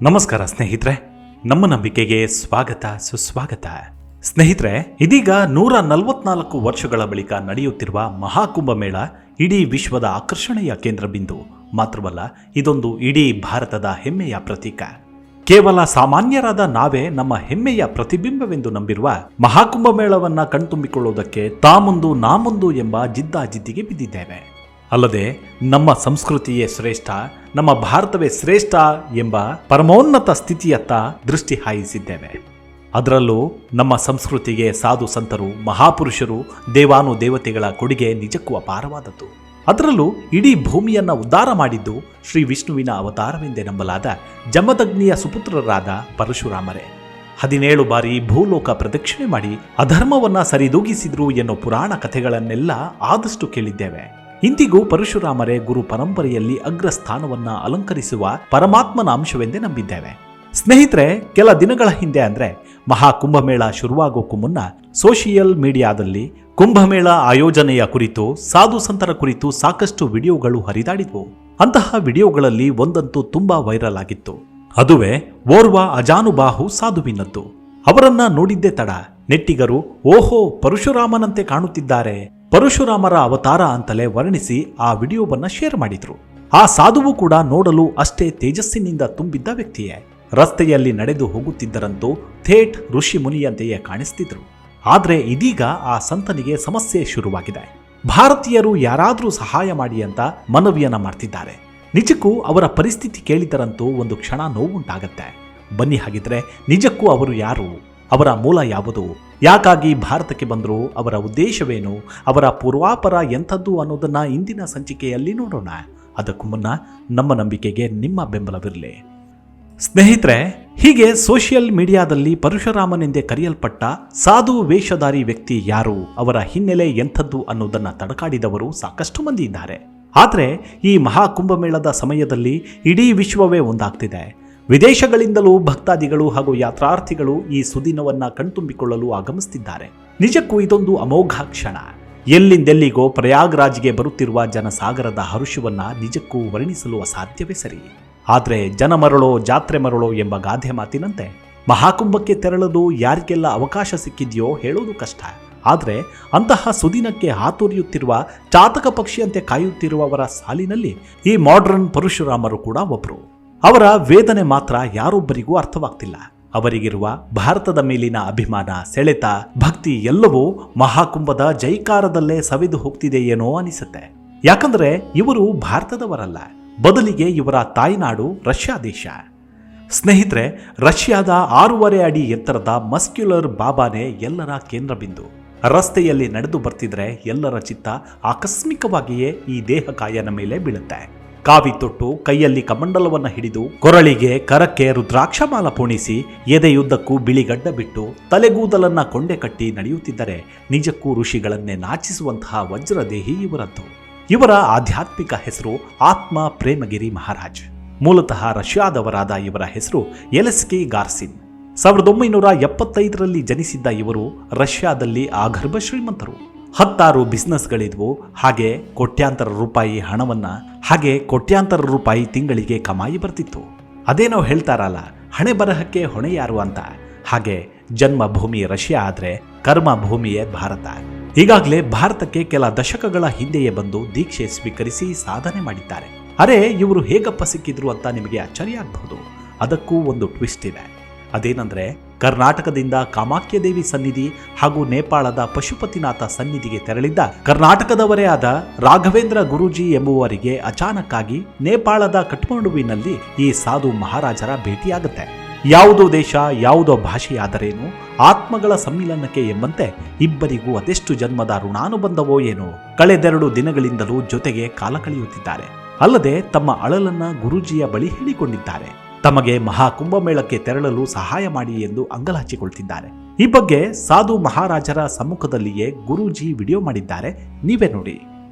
ನಮಸ್ಕಾರ ಸ್ನೇಹಿತರೆ, ನಮ್ಮ ನಂಬಿಕೆಗೆ ಸ್ವಾಗತ ಸುಸ್ವಾಗತ. ಸ್ನೇಹಿತರೆ, ಇದೀಗ 144 ವರ್ಷಗಳ ಬಳಿಕ ನಡೆಯುತ್ತಿರುವ ಮಹಾಕುಂಭಮೇಳ ಇಡೀ ವಿಶ್ವದ ಆಕರ್ಷಣೆಯ ಕೇಂದ್ರ ಬಿಂದು ಮಾತ್ರವಲ್ಲ, ಇದೊಂದು ಇಡೀ ಭಾರತದ ಹೆಮ್ಮೆಯ ಪ್ರತೀಕ. ಕೇವಲ ಸಾಮಾನ್ಯರಾದ ನಾವೇ ನಮ್ಮ ಹೆಮ್ಮೆಯ ಪ್ರತಿಬಿಂಬವೆಂದು ನಂಬಿರುವ ಮಹಾಕುಂಭಮೇಳವನ್ನ ಕಣ್ತುಂಬಿಕೊಳ್ಳುವುದಕ್ಕೆ ತಾಮುಂದು ನಾಮುಂದು ಎಂಬ ಜಿದ್ದಾಜಿದ್ದಿಗೆ ಬಿದ್ದಿದ್ದೇವೆ. ಅಲ್ಲದೆ ನಮ್ಮ ಸಂಸ್ಕೃತಿಯೇ ಶ್ರೇಷ್ಠ, ನಮ್ಮ ಭಾರತವೇ ಶ್ರೇಷ್ಠ ಎಂಬ ಪರಮೋನ್ನತ ಸ್ಥಿತಿಯತ್ತ ದೃಷ್ಟಿ ಹಾಯಿಸಿದ್ದೇವೆ. ಅದರಲ್ಲೂ ನಮ್ಮ ಸಂಸ್ಕೃತಿಗೆ ಸಾಧು ಸಂತರು, ಮಹಾಪುರುಷರು, ದೇವಾನುದೇವತೆಗಳ ಕೊಡುಗೆ ನಿಜಕ್ಕೂ ಅಪಾರವಾದದ್ದು. ಅದರಲ್ಲೂ ಇಡೀ ಭೂಮಿಯನ್ನ ಉದ್ಧಾರ ಮಾಡಿದ್ದು ಶ್ರೀ ವಿಷ್ಣುವಿನ ಅವತಾರವೆಂದೇ ನಂಬಲಾದ ಜಮದಗ್ನಿಯ ಸುಪುತ್ರರಾದ ಪರಶುರಾಮರೇ. 17 ಬಾರಿ ಭೂಲೋಕ ಪ್ರದಕ್ಷಿಣೆ ಮಾಡಿ ಅಧರ್ಮವನ್ನ ಸರಿದೂಗಿಸಿದ್ರು ಎನ್ನೋ ಪುರಾಣ ಕಥೆಗಳನ್ನೆಲ್ಲ ಆದಷ್ಟು ಕೇಳಿದ್ದೇವೆ. ಇಂದಿಗೂ ಪರಶುರಾಮರೇ ಗುರು ಪರಂಪರೆಯಲ್ಲಿ ಅಗ್ರಸ್ಥಾನವನ್ನ ಅಲಂಕರಿಸುವ ಪರಮಾತ್ಮನ ಅಂಶವೆಂದೇ ನಂಬಿದ್ದೇವೆ. ಸ್ನೇಹಿತರೆ, ಕೆಲ ದಿನಗಳ ಹಿಂದೆ ಅಂದ್ರೆ ಮಹಾಕುಂಭಮೇಳ ಶುರುವಾಗೋಕ್ಕೂ ಮುನ್ನ ಸೋಷಿಯಲ್ ಮೀಡಿಯಾದಲ್ಲಿ ಕುಂಭಮೇಳ ಆಯೋಜನೆಯ ಕುರಿತು, ಸಾಧು ಸಂತರ ಕುರಿತು ಸಾಕಷ್ಟು ವಿಡಿಯೋಗಳು ಹರಿದಾಡಿದ್ವು. ಅಂತಹ ವಿಡಿಯೋಗಳಲ್ಲಿ ಒಂದಂತೂ ತುಂಬಾ ವೈರಲ್ ಆಗಿತ್ತು. ಅದುವೇ ಓರ್ವ ಅಜಾನುಬಾಹು ಸಾಧುವಿನದ್ದು. ಅವರನ್ನ ನೋಡಿದ್ದೇ ತಡ ನೆಟ್ಟಿಗರು ಓಹೋ ಪರಶುರಾಮನಂತೆ ಕಾಣುತ್ತಿದ್ದಾರೆ, ಪರಶುರಾಮರ ಅವತಾರ ಅಂತಲೇ ವರ್ಣಿಸಿ ಆ ವಿಡಿಯೋವನ್ನ ಶೇರ್ ಮಾಡಿದ್ರು. ಆ ಸಾಧುವು ಕೂಡ ನೋಡಲು ಅಷ್ಟೇ ತೇಜಸ್ಸಿನಿಂದ ತುಂಬಿದ್ದ ವ್ಯಕ್ತಿಯೇ. ರಸ್ತೆಯಲ್ಲಿ ನಡೆದು ಹೋಗುತ್ತಿದ್ದರಂತೂ ಥೇಟ್ ಋಷಿ ಮುನಿಯಂತೆಯೇ ಕಾಣಿಸ್ತಿದ್ರು. ಆದ್ರೆ ಇದೀಗ ಆ ಸಂತನಿಗೆ ಸಮಸ್ಯೆ ಶುರುವಾಗಿದೆ. ಭಾರತೀಯರು ಯಾರಾದ್ರೂ ಸಹಾಯ ಮಾಡಿ ಅಂತ ಮನವಿಯನ್ನ ಮಾಡ್ತಿದ್ದಾರೆ. ನಿಜಕ್ಕೂ ಅವರ ಪರಿಸ್ಥಿತಿ ಕೇಳಿದರಂತೂ ಒಂದು ಕ್ಷಣ ನೋವುಂಟಾಗತ್ತೆ. ಬನ್ನಿ, ಹಾಗಿದ್ರೆ ನಿಜಕ್ಕೂ ಅವರು ಯಾರು, ಅವರ ಮೂಲ ಯಾವುದು, ಯಾಕಾಗಿ ಭಾರತಕ್ಕೆ ಬಂದರು, ಅವರ ಉದ್ದೇಶವೇನು, ಅವರ ಪೂರ್ವಾಪರ ಎಂಥದ್ದು ಅನ್ನೋದನ್ನ ಇಂದಿನ ಸಂಚಿಕೆಯಲ್ಲಿ ನೋಡೋಣ. ಅದಕ್ಕೂ ಮುನ್ನ ನಮ್ಮ ನಂಬಿಕೆಗೆ ನಿಮ್ಮ ಬೆಂಬಲವಿರಲಿ. ಸ್ನೇಹಿತರೆ, ಹೀಗೆ ಸೋಷಿಯಲ್ ಮೀಡಿಯಾದಲ್ಲಿ ಪರಶುರಾಮನೆಂದೇ ಕರೆಯಲ್ಪಟ್ಟ ಸಾಧು ವೇಷಧಾರಿ ವ್ಯಕ್ತಿ ಯಾರು, ಅವರ ಹಿನ್ನೆಲೆ ಎಂಥದ್ದು ಅನ್ನೋದನ್ನ ತಡಕಾಡಿದವರು ಸಾಕಷ್ಟು ಮಂದಿ ಇದ್ದಾರೆ. ಆದರೆ ಈ ಮಹಾಕುಂಭಮೇಳದ ಸಮಯದಲ್ಲಿ ಇಡೀ ವಿಶ್ವವೇ ಒಂದಾಗ್ತಿದೆ. ವಿದೇಶಗಳಿಂದಲೂ ಭಕ್ತಾದಿಗಳು ಹಾಗೂ ಯಾತ್ರಾರ್ಥಿಗಳು ಈ ಸುದಿನವನ್ನ ಕಣ್ತುಂಬಿಕೊಳ್ಳಲು ಆಗಮಿಸುತ್ತಿದ್ದಾರೆ. ನಿಜಕ್ಕೂ ಇದೊಂದು ಅಮೋಘ ಕ್ಷಣ. ಎಲ್ಲಿಂದೆಲ್ಲಿಗೋ ಪ್ರಯಾಗ್ರಾಜ್ಗೆ ಬರುತ್ತಿರುವ ಜನಸಾಗರದ ಹರುಷವನ್ನ ನಿಜಕ್ಕೂ ವರ್ಣಿಸಲು ಅಸಾಧ್ಯವೇ ಸರಿ. ಆದರೆ ಜನ ಮರಳೋ ಜಾತ್ರೆ ಮರಳೋ ಎಂಬ ಗಾದೆ ಮಾತಿನಂತೆ ಮಹಾಕುಂಭಕ್ಕೆ ತೆರಳಲು ಯಾರಿಗೆಲ್ಲ ಅವಕಾಶ ಸಿಕ್ಕಿದೆಯೋ ಹೇಳೋದು ಕಷ್ಟ. ಆದರೆ ಅಂತಹ ಸುದಿನಕ್ಕೆ ಹಾತೊರೆಯುತ್ತಿರುವ ಚಾತಕ ಪಕ್ಷಿಯಂತೆ ಕಾಯುತ್ತಿರುವವರ ಸಾಲಿನಲ್ಲಿ ಈ ಮಾಡರ್ನ್ ಪರಶುರಾಮರು ಕೂಡ ಒಬ್ರು. ಅವರ ವೇದನೆ ಮಾತ್ರ ಯಾರೊಬ್ಬರಿಗೂ ಅರ್ಥವಾಗ್ತಿಲ್ಲ. ಅವರಿಗಿರುವ ಭಾರತದ ಮೇಲಿನ ಅಭಿಮಾನ, ಸೆಳೆತ, ಭಕ್ತಿ ಎಲ್ಲವೂ ಮಹಾಕುಂಭದ ಜೈಕಾರದಲ್ಲೇ ಸವಿದು ಹೋಗ್ತಿದೆಯೇನೋ ಅನಿಸುತ್ತೆ. ಯಾಕಂದ್ರೆ ಇವರು ಭಾರತದವರಲ್ಲ, ಬದಲಿಗೆ ಇವರ ತಾಯ್ನಾಡು ರಷ್ಯಾ ದೇಶ. ಸ್ನೇಹಿತರೆ, ರಷ್ಯಾದ 6.5 ಅಡಿ ಎತ್ತರದ ಮಸ್ಕ್ಯುಲರ್ ಬಾಬಾನೇ ಎಲ್ಲರ ಕೇಂದ್ರ ಬಿಂದು. ರಸ್ತೆಯಲ್ಲಿ ನಡೆದು ಬರ್ತಿದ್ರೆ ಎಲ್ಲರ ಚಿತ್ತ ಆಕಸ್ಮಿಕವಾಗಿಯೇ ಈ ದೇಹಕಾಯನ ಮೇಲೆ ಬೀಳುತ್ತೆ. ಕಾವಿ ತೊಟ್ಟು, ಕೈಯಲ್ಲಿ ಕಮಂಡಲವನ್ನು ಹಿಡಿದು, ಕೊರಳಿಗೆ ಕರಕ್ಕೆ ರುದ್ರಾಕ್ಷಮಾಲ ಪೋಣಿಸಿ, ಎದೆಯುದ್ದಕ್ಕೂ ಬಿಳಿಗಡ್ಡ ಬಿಟ್ಟು, ತಲೆಗೂದಲನ್ನ ಕೊಂಡೆ ಕಟ್ಟಿ ನಡೆಯುತ್ತಿದ್ದರೆ ನಿಜಕ್ಕೂ ಋಷಿಗಳನ್ನೇ ನಾಚಿಸುವಂತಹ ವಜ್ರದೇಹಿ ಇವರದ್ದು. ಇವರ ಆಧ್ಯಾತ್ಮಿಕ ಹೆಸರು ಆತ್ಮ ಪ್ರೇಮಗಿರಿ ಮಹಾರಾಜ್. ಮೂಲತಃ ರಷ್ಯಾದವರಾದ ಇವರ ಹೆಸರು ಎಲೆಸ್ಕಿ ಗಾರ್ಸಿನ್. 1975ರಲ್ಲಿ ಜನಿಸಿದ್ದ ಇವರು ರಷ್ಯಾದಲ್ಲಿ ಆಗರ್ಭ ಶ್ರೀಮಂತರು. 10 ಬಿಸ್ನೆಸ್ಗಳಿದ್ವು. ಹಾಗೆ ಕೋಟ್ಯಾಂತರ ರೂಪಾಯಿ ತಿಂಗಳಿಗೆ ಕಮಾಯಿ ಬರ್ತಿತ್ತು. ಅದೇನೋ ಹೇಳ್ತಾರಲ್ಲ, ಹಣೆ ಬರಹಕ್ಕೆ ಹೊಣೆ ಯಾರು ಅಂತ. ಹಾಗೆ ಜನ್ಮಭೂಮಿ ರಷ್ಯಾ ಆದ್ರೆ ಕರ್ಮ ಭೂಮಿಯೇ ಭಾರತ. ಈಗಾಗಲೇ ಭಾರತಕ್ಕೆ ಕೆಲ ದಶಕಗಳ ಹಿಂದೆಯೇ ಬಂದು ದೀಕ್ಷೆ ಸ್ವೀಕರಿಸಿ ಸಾಧನೆ ಮಾಡಿದ್ದಾರೆ. ಅರೆ, ಇವರು ಹೇಗಪ್ಪ ಸಿಕ್ಕಿದ್ರು ಅಂತ ನಿಮಗೆ ಅಚ್ಚರಿ ಆಗಬಹುದು. ಅದಕ್ಕೂ ಒಂದು ಟ್ವಿಸ್ಟ್ ಇದೆ. ಅದೇನಂದ್ರೆ, ಕರ್ನಾಟಕದಿಂದ ಕಾಮಾಖ್ಯ ದೇವಿ ಸನ್ನಿಧಿ ಹಾಗೂ ನೇಪಾಳದ ಪಶುಪತಿನಾಥ ಸನ್ನಿಧಿಗೆ ತೆರಳಿದ್ದ ಕರ್ನಾಟಕದವರೇ ಆದ ರಾಘವೇಂದ್ರ ಗುರೂಜಿ ಎಂಬುವರಿಗೆ ಅಚಾನಕ್ಕಾಗಿ ನೇಪಾಳದ ಕಠ್ಮಂಡುವಿನಲ್ಲಿ ಈ ಸಾಧು ಮಹಾರಾಜರ ಭೇಟಿಯಾಗುತ್ತೆ. ಯಾವುದೋ ದೇಶ, ಯಾವುದೋ ಭಾಷೆಯಾದರೇನು, ಆತ್ಮಗಳ ಸಮ್ಮಿಲನಕ್ಕೆ ಎಂಬಂತೆ ಇಬ್ಬರಿಗೂ ಅದೆಷ್ಟು ಜನ್ಮದ ಋಣಾನುಬಂಧವೋ ಏನೋ. ಕಳೆದೆರಡು ದಿನಗಳಿಂದಲೂ ಜೊತೆಗೆ ಕಾಲ ಕಳೆಯುತ್ತಿದ್ದಾರೆ. ಅಲ್ಲದೆ ತಮ್ಮ ಅಳಲನ್ನ ಗುರೂಜಿಯ ಬಳಿ ಹೇಳಿಕೊಂಡಿದ್ದಾರೆ. ತಮಗೆ ಮಹಾಕುಂಭಮೇಳಕ್ಕೆ ತೆರಳಲು ಸಹಾಯ ಮಾಡಿ ಎಂದು ಅಂಗಲಾಚಿಕೊಳ್ತಿದ್ದಾರೆ. ಈ ಬಗ್ಗೆ ಸಾಧು ಮಹಾರಾಜರ ಸಮ್ಮುಖದಲ್ಲಿಯೇ ಗುರೂಜಿ ವಿಡಿಯೋ ಮಾಡಿದ್ದಾರೆ, ನೀವೇ ನೋಡಿ.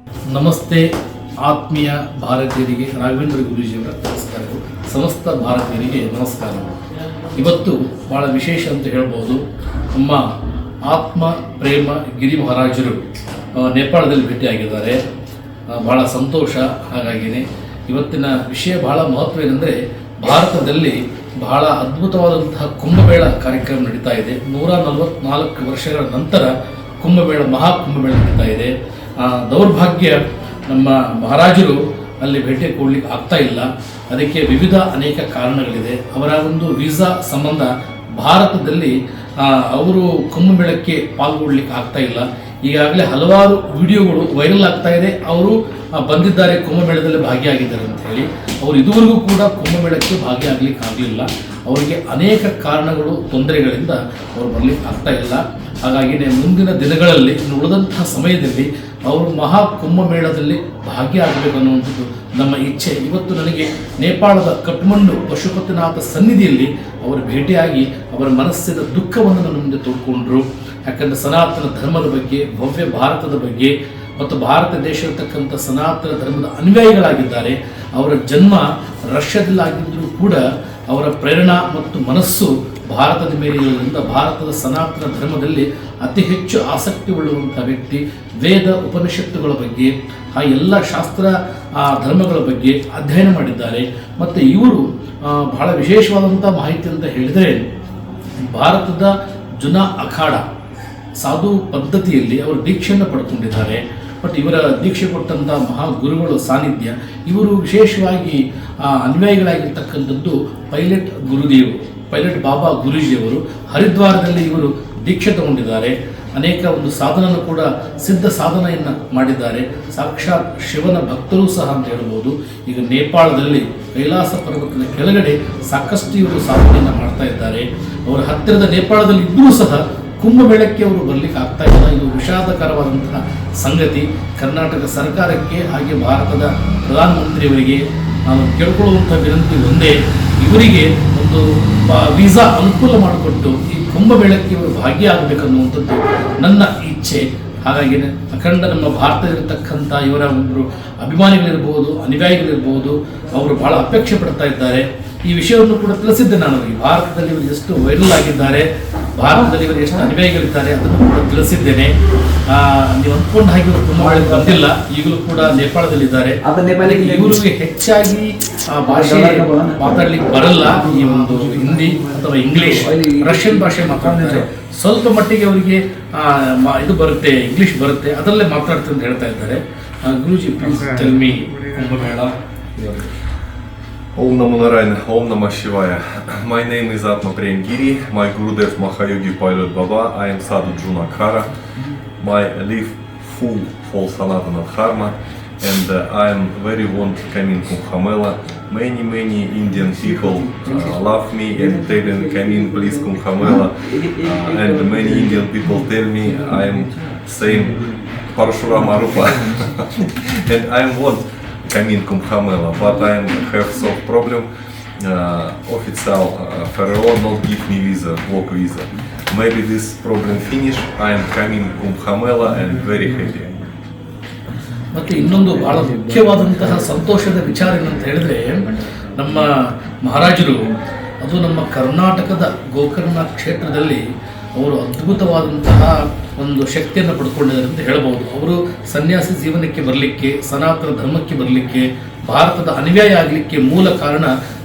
ನಮಸ್ತೆ ಆತ್ಮೀಯ ಭಾರತೀಯರಿಗೆ ರಾಘವೇಂದ್ರ ಗುರೂಜಿಯವರ ನಮಸ್ಕಾರಗಳು. ಸಮಸ್ತ ಭಾರತೀಯರಿಗೆ ನಮಸ್ಕಾರಗಳು. ಇವತ್ತು ಬಹಳ ವಿಶೇಷ ಅಂತ ಹೇಳ್ಬೋದು. ನಮ್ಮ ಆತ್ಮ ಪ್ರೇಮ ಗಿರಿ ಮಹಾರಾಜರು ನೇಪಾಳದಲ್ಲಿ ಭೇಟಿಯಾಗಿದ್ದಾರೆ. ಬಹಳ ಸಂತೋಷ. ಹಾಗಾಗಿಯೇ ಇವತ್ತಿನ ವಿಷಯ ಬಹಳ ಮಹತ್ವ ಏನಂದರೆ, ಭಾರತದಲ್ಲಿ ಬಹಳ ಅದ್ಭುತವಾದಂತಹ ಕುಂಭಮೇಳ ಕಾರ್ಯಕ್ರಮ ನಡೀತಾ ಇದೆ. 144 ವರ್ಷಗಳ ನಂತರ ಕುಂಭಮೇಳ ಮಹಾಕುಂಭಮೇಳ ನಡೀತಾ ಇದೆ. ದೌರ್ಭಾಗ್ಯ ನಮ್ಮ ಮಹಾರಾಜರು ಅಲ್ಲಿ ಭೇಟಿ ಕೊಡ್ಲಿಕ್ಕೆ ಆಗ್ತಾ ಇಲ್ಲ. ಅದಕ್ಕೆ ಅನೇಕ ಕಾರಣಗಳಿದೆ. ಅವರ ಒಂದು ವೀಸಾ ಸಂಬಂಧ ಭಾರತದಲ್ಲಿ ಅವರು ಕುಂಭಮೇಳಕ್ಕೆ ಪಾಲ್ಗೊಳ್ಳಿಕ್ಕೆ ಆಗ್ತಾ ಇಲ್ಲ. ಈಗಾಗಲೇ ಹಲವಾರು ವಿಡಿಯೋಗಳು ವೈರಲ್ ಆಗ್ತಾ ಇದೆ. ಅವರು ಬಂದಿದ್ದಾರೆ, ಕುಂಭಮೇಳದಲ್ಲಿ ಭಾಗಿಯಾಗಿದ್ದಾರೆ ಅಂತ ಹೇಳಿ. ಅವರು ಇದುವರೆಗೂ ಕೂಡ ಕುಂಭಮೇಳಕ್ಕೆ ಭಾಗಿಯಾಗಲಿಕ್ಕೆ ಆಗಲಿಲ್ಲ. ಅವರಿಗೆ ಅನೇಕ ಕಾರಣಗಳು, ತೊಂದರೆಗಳಿಂದ ಅವರು ಬರಲಿಕ್ಕೆ ಆಗ್ತಾ ಇಲ್ಲ. ಹಾಗಾಗಿ ಮುಂದಿನ ದಿನಗಳಲ್ಲಿ ಉಳಿದಂತಹ ಸಮಯದಲ್ಲಿ ಅವರು ಮಹಾ ಕುಂಭಮೇಳದಲ್ಲಿ ಭಾಗಿಯಾಗಬೇಕು ಅನ್ನುವಂಥದ್ದು ನಮ್ಮ ಇಚ್ಛೆ. ಇವತ್ತು ನನಗೆ ನೇಪಾಳದ ಕಠ್ಮಂಡು ಪಶುಪತಿನಾಥ ಸನ್ನಿಧಿಯಲ್ಲಿ ಅವರು ಭೇಟಿಯಾಗಿ ಅವರ ಮನಸ್ಸಿನ ದುಃಖವನ್ನು ನನ್ನ ಮುಂದೆ ತೋಡ್ಕೊಂಡ್ರು. ಯಾಕಂದರೆ ಸನಾತನ ಧರ್ಮದ ಬಗ್ಗೆ, ಭವ್ಯ ಭಾರತದ ಬಗ್ಗೆ ಮತ್ತು ಭಾರತ ದೇಶದತಕ್ಕಂಥ ಸನಾತನ ಧರ್ಮದ ಅನುಯಾಯಿಗಳಾಗಿದ್ದಾರೆ. ಅವರ ಜನ್ಮ ರಷ್ಯಾದಲ್ಲಾಗಿದ್ದರೂ ಕೂಡ ಅವರ ಪ್ರೇರಣಾ ಮತ್ತು ಮನಸ್ಸು ಭಾರತದ ಮೇಲೆ ಇರುವುದರಿಂದ ಭಾರತದ ಸನಾತನ ಧರ್ಮದಲ್ಲಿ ಅತಿ ಹೆಚ್ಚು ಆಸಕ್ತಿ ಉಳ್ಳುವಂಥ ವ್ಯಕ್ತಿ. ವೇದ ಉಪನಿಷತ್ತುಗಳ ಬಗ್ಗೆ, ಆ ಎಲ್ಲ ಶಾಸ್ತ್ರ ಧರ್ಮಗಳ ಬಗ್ಗೆ ಅಧ್ಯಯನ ಮಾಡಿದ್ದಾರೆ. ಮತ್ತು ಇವರು ಬಹಳ ವಿಶೇಷವಾದಂಥ ಮಾಹಿತಿ ಅಂತ ಹೇಳಿದರೆ, ಭಾರತದ ಜುನಾ ಅಖಾಡ ಸಾಧು ಪದ್ಧತಿಯಲ್ಲಿ ಅವರು ದೀಕ್ಷೆಯನ್ನು ಪಡ್ಕೊಂಡಿದ್ದಾರೆ. ಬಟ್ ಇವರ ದೀಕ್ಷೆ ಕೊಟ್ಟಂಥ ಮಹಾಗುರುಗಳ ಸಾನ್ನಿಧ್ಯ, ಇವರು ವಿಶೇಷವಾಗಿ ಅನ್ವಯಿಗಳಾಗಿರ್ತಕ್ಕಂಥದ್ದು ಪೈಲಟ್ ಬಾಬಾ ಗುರೂಜಿಯವರು ಹರಿದ್ವಾರದಲ್ಲಿ ಇವರು ದೀಕ್ಷೆ ತಗೊಂಡಿದ್ದಾರೆ. ಅನೇಕ ಒಂದು ಸಾಧನನ್ನು ಕೂಡ ಸಿದ್ಧ ಸಾಧನೆಯನ್ನು ಮಾಡಿದ್ದಾರೆ. ಸಾಕ್ಷಾತ್ ಶಿವನ ಭಕ್ತರೂ ಸಹ ಅಂತ ಹೇಳ್ಬೋದು. ಈಗ ನೇಪಾಳದಲ್ಲಿ ಕೈಲಾಸ ಪರ್ವತದ ಕೆಳಗಡೆ ಸಾಕಷ್ಟು ಇವರು ಸಾಧನೆಯನ್ನು ಮಾಡ್ತಾ ಇದ್ದಾರೆ. ಅವರ ಹತ್ತಿರದ ನೇಪಾಳದಲ್ಲಿ ಇದ್ದರೂ ಸಹ ಕುಂಭಮೇಳಕ್ಕೆ ಅವರು ಬರಲಿಕ್ಕೆ ಆಗ್ತಾ ಇಲ್ಲ. ಇದು ವಿಷಾದಕರವಾದಂತಹ ಸಂಗತಿ. ಕರ್ನಾಟಕ ಸರ್ಕಾರಕ್ಕೆ ಹಾಗೆ ಭಾರತದ ಪ್ರಧಾನಮಂತ್ರಿಯವರಿಗೆ ನಾನು ಕೇಳ್ಕೊಳ್ಳುವಂಥ ವಿನಂತಿ ಒಂದೇ, ಇವರಿಗೆ ಒಂದು ವೀಸಾ ಅನುಕೂಲ ಮಾಡಿಕೊಟ್ಟು ಈ ಕುಂಭಮೇಳಕ್ಕೆ ಇವರು ಭಾಗಿಯಾಗಬೇಕನ್ನುವಂಥದ್ದು ನನ್ನ ಇಚ್ಛೆ. ಹಾಗಾಗಿ ಅಖಂಡ ನಮ್ಮ ಭಾರತದಲ್ಲಿರ್ತಕ್ಕಂಥ ಇವರ ಒಬ್ಬರು ಅಭಿಮಾನಿಗಳಿರ್ಬೋದು, ಅನುಯಾಯಿಗಳಿರ್ಬೋದು, ಅವರು ಬಹಳ ಅಪೇಕ್ಷೆ ಪಡ್ತಾ ಇದ್ದಾರೆ. ಈ ವಿಷಯವನ್ನು ಕೂಡ ತಿಳಿಸಿದ್ದೆ ನಾನು. ಈ ಭಾರತದಲ್ಲಿ ಇವರು ಎಷ್ಟು ವೈರಲ್ ಆಗಿದ್ದಾರೆ, ಭಾರತದಲ್ಲಿ ಇವರು ಎಷ್ಟು ಅನುಯಾಯಿಗಳಿದ್ದಾರೆ ಅದನ್ನು ಕೂಡ ತಿಳಿಸಿದ್ದೇನೆ. ನೀವು ಅಂದ್ಕೊಂಡ ಹಾಗೆ ಇವರು ಕುಂಭಮೇಳಕ್ಕೆ ಬಂದಿಲ್ಲ, ಈಗಲೂ ಕೂಡ ನೇಪಾಳದಲ್ಲಿದ್ದಾರೆ. ಇವರಿಗೆ ಹೆಚ್ಚಾಗಿ ಭಾಷೆ ಮಾತಾಡ್ಲಿಕ್ಕೆ ಬರಲ್ಲ. ಈ ಒಂದು ಹಿಂದಿ ಅಥವಾ ಇಂಗ್ಲಿಷ್, ರಷ್ಯನ್ ಭಾಷೆ ಮಾತಾಡ್ತಾರೆ. ಸ್ವಲ್ಪ ಮಟ್ಟಿಗೆ ಅವರಿಗೆ ಇದು ಬರುತ್ತೆ, ಇಂಗ್ಲಿಷ್ ಬರುತ್ತೆ, ಅದರಲ್ಲೇ ಮಾತಾಡ್ತಾರೆ ಅಂತ ಹೇಳ್ತಾ ಇದ್ದಾರೆ. Guruji, please tell me Kumbh Mela. Om Namo Narayana, Om Namah Shivaya. My name is Atma Prem Giri. My Gurudev Mahayogi Pilot Baba. I am Sadhu Juna Khara. I live full for Sanatana Dharma, and I am very want to come in Kumbh Mela. Many Indian people love me and tell me, come in please Kumbh Mela. And many Indian people tell me I am same Parashurama Rupa. And I want come in Kumbh Mela, but I have some problem. Official Pharaoh not give me visa, work visa. Maybe this problem finish. I am coming Kumbh Mela and very happy. ಮತ್ತು ಇನ್ನೊಂದು ಬಹಳ ಮುಖ್ಯವಾದಂತಹ ಸಂತೋಷದ ವಿಚಾರ ಏನಂತ ಹೇಳಿದ್ರೆ, ನಮ್ಮ ಮಹಾರಾಜರು ಅದು ನಮ್ಮ ಕರ್ನಾಟಕದ ಗೋಕರ್ಣ ಕ್ಷೇತ್ರದಲ್ಲಿ ಅವರು ಅದ್ಭುತವಾದಂತಹ ಒಂದು ಶಕ್ತಿಯನ್ನು ಪಡ್ಕೊಂಡಿದ್ದಾರೆ ಅಂತ ಹೇಳ್ಬೋದು. ಅವರು ಸನ್ಯಾಸಿ ಜೀವನಕ್ಕೆ ಬರಲಿಕ್ಕೆ, ಸನಾತನ ಧರ್ಮಕ್ಕೆ ಬರಲಿಕ್ಕೆ, ಭಾರತದ ಅನುಯಾಯಿ ಆಗಲಿಕ್ಕೆ ಮೂಲ ಕಾರಣ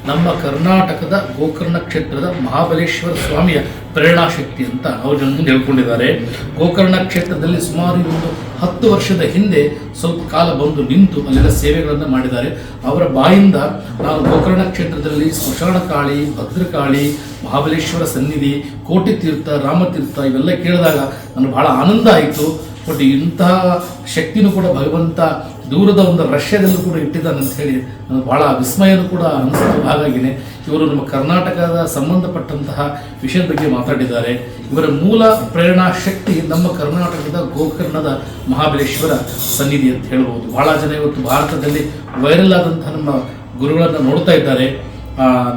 ನಮ್ಮ ಕರ್ನಾಟಕದ ಗೋಕರ್ಣ ಕ್ಷೇತ್ರದ ಮಹಾಬಲೇಶ್ವರ ಸ್ವಾಮಿಯ ಪ್ರೇರಣಾ ಶಕ್ತಿ ಅಂತ ಅವರು ಮುಂದೆ ಹೇಳ್ಕೊಂಡಿದ್ದಾರೆ. ಗೋಕರ್ಣ ಕ್ಷೇತ್ರದಲ್ಲಿ ಸುಮಾರು ಒಂದು 10 ವರ್ಷದ ಹಿಂದೆ ಸ್ವಲ್ಪ ಕಾಲ ಬಂದು ನಿಂತು ಅಲ್ಲೆಲ್ಲ ಸೇವೆಗಳನ್ನು ಮಾಡಿದ್ದಾರೆ. ಅವರ ಬಾಯಿಂದ ನಾನು ಗೋಕರ್ಣ ಕ್ಷೇತ್ರದಲ್ಲಿ ಸ್ಮಶಾನಕಾಳಿ, ಭದ್ರಕಾಳಿ, ಮಹಾಬಲೇಶ್ವರ ಸನ್ನಿಧಿ, ಕೋಟಿ ತೀರ್ಥ, ರಾಮತೀರ್ಥ ಇವೆಲ್ಲ ಕೇಳಿದಾಗ ನನಗೆ ಬಹಳ ಆನಂದ ಆಯಿತು. ಬಟ್ ಇಂತಹ ಶಕ್ತಿನೂ ಕೂಡ ಭಗವಂತ ದೂರದ ಒಂದು ರಷ್ಯಾದಲ್ಲೂ ಕೂಡ ಇಟ್ಟಿದ್ದಾನೆ ಅಂತ ಹೇಳಿ ನನಗೆ ಬಹಳ ವಿಸ್ಮಯನೂ ಕೂಡ ಅನಿಸ್ತು. ಹಾಗಾಗಿನೇ ಇವರು ನಮ್ಮ ಕರ್ನಾಟಕದ ಸಂಬಂಧಪಟ್ಟಂತಹ ವಿಷಯದ ಬಗ್ಗೆ ಮಾತಾಡಿದ್ದಾರೆ. ಇವರ ಮೂಲ ಪ್ರೇರಣಾ ಶಕ್ತಿ ನಮ್ಮ ಕರ್ನಾಟಕದ ಗೋಕರ್ಣದ ಮಹಾಬಲೇಶ್ವರ ಸನ್ನಿಧಿ ಅಂತ ಹೇಳ್ಬೋದು. ಬಹಳ ಜನ ಇವತ್ತು ಭಾರತದಲ್ಲಿ ವೈರಲ್ ಆದಂತಹ ನಮ್ಮ ಗುರುಗಳನ್ನು ನೋಡ್ತಾ ಇದ್ದಾರೆ.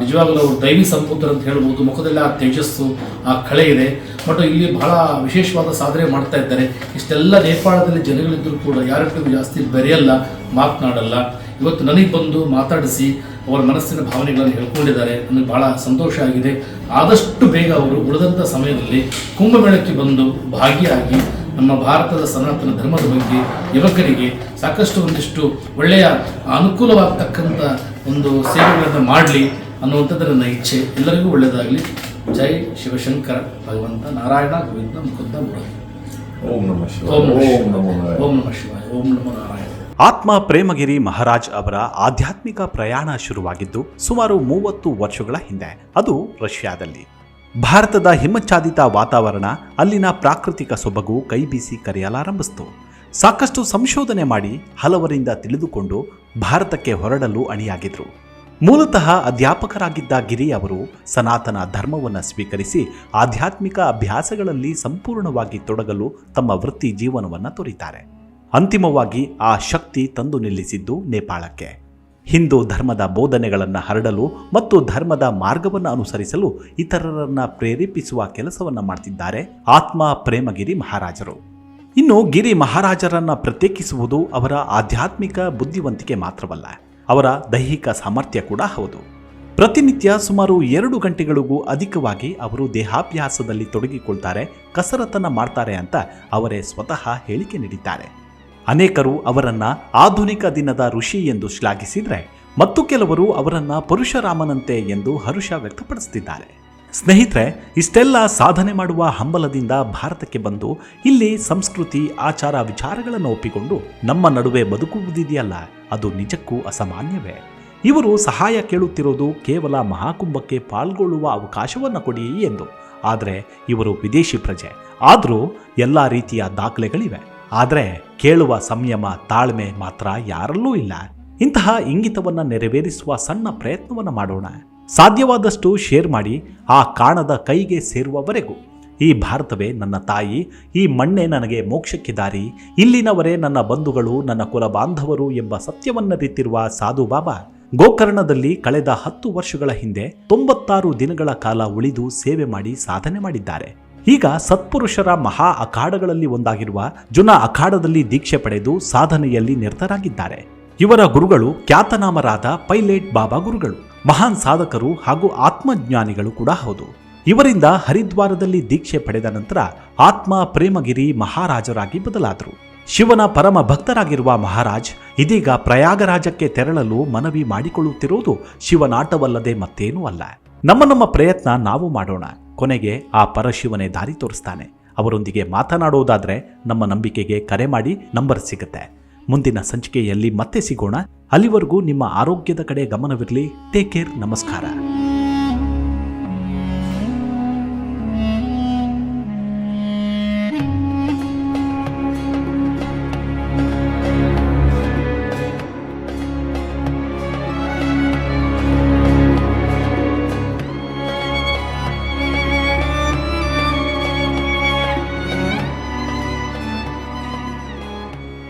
ನಿಜವಾಗಲೂ ಅವರು ದೈವಿ ಸಂಪುತ್ರ ಅಂತ ಹೇಳ್ಬೋದು. ಮುಖದಲ್ಲಿ ಆ ತೇಜಸ್ಸು, ಆ ಕಳೆ ಇದೆ. ಬಟ್ ಇಲ್ಲಿ ಬಹಳ ವಿಶೇಷವಾದ ಸಾಧನೆ ಮಾಡ್ತಾ ಇದ್ದಾರೆ. ಇಷ್ಟೆಲ್ಲ ನೇಪಾಳದಲ್ಲಿ ಜನಗಳಿದ್ದರೂ ಕೂಡ ಯಾರಿಗೂ ಜಾಸ್ತಿ ಬೆರೆಯಲ್ಲ, ಮಾತನಾಡಲ್ಲ. ಇವತ್ತು ನನಗೆ ಬಂದು ಮಾತಾಡಿಸಿ ಅವರ ಮನಸ್ಸಿನ ಭಾವನೆಗಳನ್ನು ಹೇಳ್ಕೊಂಡಿದ್ದಾರೆ. ನನಗೆ ಬಹಳ ಸಂತೋಷ ಆಗಿದೆ. ಆದಷ್ಟು ಬೇಗ ಅವರು ಉಳಿದಂಥ ಸಮಯದಲ್ಲಿ ಕುಂಭಮೇಳಕ್ಕೆ ಬಂದು ಭಾಗಿಯಾಗಿ ನಮ್ಮ ಭಾರತದ ಸನಾತನ ಧರ್ಮದ ಬಗ್ಗೆ ಯುವಕರಿಗೆ ಸಾಕಷ್ಟು ಒಂದಿಷ್ಟು ಒಳ್ಳೆಯ ಅನುಕೂಲವಾಗತಕ್ಕಂಥ ಒಂದು ಸೇವೆಗಳನ್ನು ಮಾಡಲಿ. ಅನ್ನುವಂಥದ್ದು ನನ್ನ ಇಚ್ಛೆ. ಎಲ್ಲರಿಗೂ ಒಳ್ಳೆಯದಾಗಲಿ. ಜೈ ಶಿವಶಂಕರ ಭಗವಂತ ನಾರಾಯಣ ಗೋವಿಂದ ಮುಕುಂದ ಮುರಾರಿ. ಓಂ ನಮಃ ಶಿವಾಯ. ಓಂ ನಮಃ ಶಿವಾಯ. ಓಂ ನಮೋ ನಾರಾಯಣ. ಓಂ ನಮಃ ಶಿವಾಯ. ಓಂ ನಮೋ ನಾರಾಯಣ. ಆತ್ಮ ಪ್ರೇಮಗಿರಿ ಮಹಾರಾಜ್ ಅವರ ಆಧ್ಯಾತ್ಮಿಕ ಪ್ರಯಾಣ ಶುರುವಾಗಿದ್ದು ಸುಮಾರು 30 ವರ್ಷಗಳ ಹಿಂದೆ. ಅದು ರಷ್ಯಾದಲ್ಲಿ. ಭಾರತದ ಹಿಮಚ್ಛಾದಿತ ವಾತಾವರಣ, ಅಲ್ಲಿನ ಪ್ರಾಕೃತಿಕ ಸೊಬಗು ಕೈಬೀಸಿ ಕರೆಯಲಾರಂಭಿಸಿತು. ಸಾಕಷ್ಟು ಸಂಶೋಧನೆ ಮಾಡಿ ಹಲವರಿಂದ ತಿಳಿದುಕೊಂಡು ಭಾರತಕ್ಕೆ ಹೊರಡಲು ಅಣಿಯಾಗಿದ್ರು. ಮೂಲತಃ ಅಧ್ಯಾಪಕರಾಗಿದ್ದ ಗಿರಿ ಅವರು ಸನಾತನ ಧರ್ಮವನ್ನು ಸ್ವೀಕರಿಸಿ ಆಧ್ಯಾತ್ಮಿಕ ಅಭ್ಯಾಸಗಳಲ್ಲಿ ಸಂಪೂರ್ಣವಾಗಿ ತೊಡಗಲು ತಮ್ಮ ವೃತ್ತಿ ಜೀವನವನ್ನು ತೋರಿದ್ದಾರೆ. ಅಂತಿಮವಾಗಿ ಆ ಶಕ್ತಿ ತಂದು ನಿಲ್ಲಿಸಿದ್ದು ನೇಪಾಳಕ್ಕೆ. ಹಿಂದೂ ಧರ್ಮದ ಬೋಧನೆಗಳನ್ನು ಹರಡಲು ಮತ್ತು ಧರ್ಮದ ಮಾರ್ಗವನ್ನು ಅನುಸರಿಸಲು ಇತರರನ್ನ ಪ್ರೇರೇಪಿಸುವ ಕೆಲಸವನ್ನು ಮಾಡ್ತಿದ್ದಾರೆ ಆತ್ಮ ಪ್ರೇಮಗಿರಿ ಮಹಾರಾಜರು. ಇನ್ನು ಗಿರಿ ಮಹಾರಾಜರನ್ನ ಪ್ರತ್ಯೇಕಿಸುವುದು ಅವರ ಆಧ್ಯಾತ್ಮಿಕ ಬುದ್ಧಿವಂತಿಕೆ ಮಾತ್ರವಲ್ಲ, ಅವರ ದೈಹಿಕ ಸಾಮರ್ಥ್ಯ ಕೂಡ ಹೌದು. ಪ್ರತಿನಿತ್ಯ ಸುಮಾರು 2 ಗಂಟೆಗಳಿಗೂ ಅಧಿಕವಾಗಿ ಅವರು ದೇಹಾಭ್ಯಾಸದಲ್ಲಿ ತೊಡಗಿಕೊಳ್ತಾರೆ, ಕಸರತ್ತನ್ನ ಮಾಡ್ತಾರೆ ಅಂತ ಅವರೇ ಸ್ವತಃ ಹೇಳಿಕೆ ನೀಡಿದ್ದಾರೆ. ಅನೇಕರು ಅವರನ್ನ ಆಧುನಿಕ ದಿನದ ಋಷಿ ಎಂದು ಶ್ಲಾಘಿಸಿದರೆ, ಮತ್ತು ಕೆಲವರು ಅವರನ್ನ ಪರಶುರಾಮನಂತೆ ಎಂದು ಹರುಷ ವ್ಯಕ್ತಪಡಿಸುತ್ತಿದ್ದಾರೆ. ಸ್ನೇಹಿತರೆ, ಇಷ್ಟೆಲ್ಲ ಸಾಧನೆ ಮಾಡುವ ಹಂಬಲದಿಂದ ಭಾರತಕ್ಕೆ ಬಂದು ಇಲ್ಲಿ ಸಂಸ್ಕೃತಿ, ಆಚಾರ, ವಿಚಾರಗಳನ್ನು ಒಪ್ಪಿಕೊಂಡು ನಮ್ಮ ನಡುವೆ ಬದುಕುವುದಿದೆಯಲ್ಲ, ಅದು ನಿಜಕ್ಕೂ ಅಸಾಮಾನ್ಯವೇ. ಇವರು ಸಹಾಯ ಕೇಳುತ್ತಿರೋದು ಕೇವಲ ಮಹಾಕುಂಭಕ್ಕೆ ಪಾಲ್ಗೊಳ್ಳುವ ಅವಕಾಶವನ್ನು ಕೊಡಿ ಎಂದು. ಆದರೆ ಇವರು ವಿದೇಶಿ ಪ್ರಜೆ, ಆದರೂ ಎಲ್ಲ ರೀತಿಯ ದಾಖಲೆಗಳಿವೆ. ಆದರೆ ಕೇಳುವ ಸಂಯಮ, ತಾಳ್ಮೆ ಮಾತ್ರ ಯಾರಲ್ಲೂ ಇಲ್ಲ. ಇಂತಹ ಇಂಗಿತವನ್ನು ನೆರವೇರಿಸುವ ಸಣ್ಣ ಪ್ರಯತ್ನವನ್ನು ಮಾಡೋಣ. ಸಾಧ್ಯವಾದಷ್ಟು ಶೇರ್ ಮಾಡಿ, ಆ ಕಾಣದ ಕೈಗೆ ಸೇರುವವರೆಗೂ. ಈ ಭಾರತವೇ ನನ್ನ ತಾಯಿ, ಈ ಮಣ್ಣೇ ನನಗೆ ಮೋಕ್ಷಕ್ಕೆ ದಾರಿ, ಇಲ್ಲಿನವರೇ ನನ್ನ ಬಂಧುಗಳು, ನನ್ನ ಕುಲ ಬಾಂಧವರು ಎಂಬ ಸತ್ಯವನ್ನರಿತಿರುವ ಸಾಧು ಬಾಬಾ ಗೋಕರ್ಣದಲ್ಲಿ ಕಳೆದ 10 ವರ್ಷಗಳ ಹಿಂದೆ 96 ದಿನಗಳ ಕಾಲ ಉಳಿದು ಸೇವೆ ಮಾಡಿ ಸಾಧನೆ ಮಾಡಿದ್ದಾರೆ. ಈಗ ಸತ್ಪುರುಷರ ಮಹಾ ಅಖಾಡಗಳಲ್ಲಿ ಒಂದಾಗಿರುವ ಜುನಾ ಅಖಾಡದಲ್ಲಿ ದೀಕ್ಷೆ ಪಡೆದು ಸಾಧನೆಯಲ್ಲಿ ನಿರತರಾಗಿದ್ದಾರೆ. ಇವರ ಗುರುಗಳು ಖ್ಯಾತನಾಮರಾದ ಪೈಲೇಟ್ ಬಾಬಾ ಗುರುಗಳು, ಮಹಾನ್ ಸಾಧಕರು ಹಾಗೂ ಆತ್ಮಜ್ಞಾನಿಗಳು ಕೂಡ ಹೌದು. ಇವರಿಂದ ಹರಿದ್ವಾರದಲ್ಲಿ ದೀಕ್ಷೆ ಪಡೆದ ನಂತರ ಆತ್ಮ ಪ್ರೇಮಗಿರಿ ಮಹಾರಾಜರಾಗಿ ಬದಲಾದರು. ಶಿವನ ಪರಮ ಭಕ್ತರಾಗಿರುವ ಮಹಾರಾಜ್ ಇದೀಗ ಪ್ರಯಾಗರಾಜಕ್ಕೆ ತೆರಳಲು ಮನವಿ ಮಾಡಿಕೊಳ್ಳುತ್ತಿರುವುದು ಶಿವನಾಟವಲ್ಲದೆ ಮತ್ತೇನೂ ಅಲ್ಲ. ನಮ್ಮ ಪ್ರಯತ್ನ ನಾವು ಮಾಡೋಣ, ಕೊನೆಗೆ ಆ ಪರಶಿವನೇ ದಾರಿ ತೋರಿಸ್ತಾನೆ. ಅವರೊಂದಿಗೆ ಮಾತನಾಡೋದಾದ್ರೆ ನಮ್ಮ ನಂಬಿಕೆಗೆ ಕರೆ ಮಾಡಿ, ನಂಬರ್ ಸಿಗುತ್ತೆ. ಮುಂದಿನ ಸಂಚಿಕೆಯಲ್ಲಿ ಮತ್ತೆ ಸಿಗೋಣ. ಅಲ್ಲಿವರೆಗೂ ನಿಮ್ಮ ಆರೋಗ್ಯದ ಕಡೆ ಗಮನವಿರಲಿ. Take care. ನಮಸ್ಕಾರ.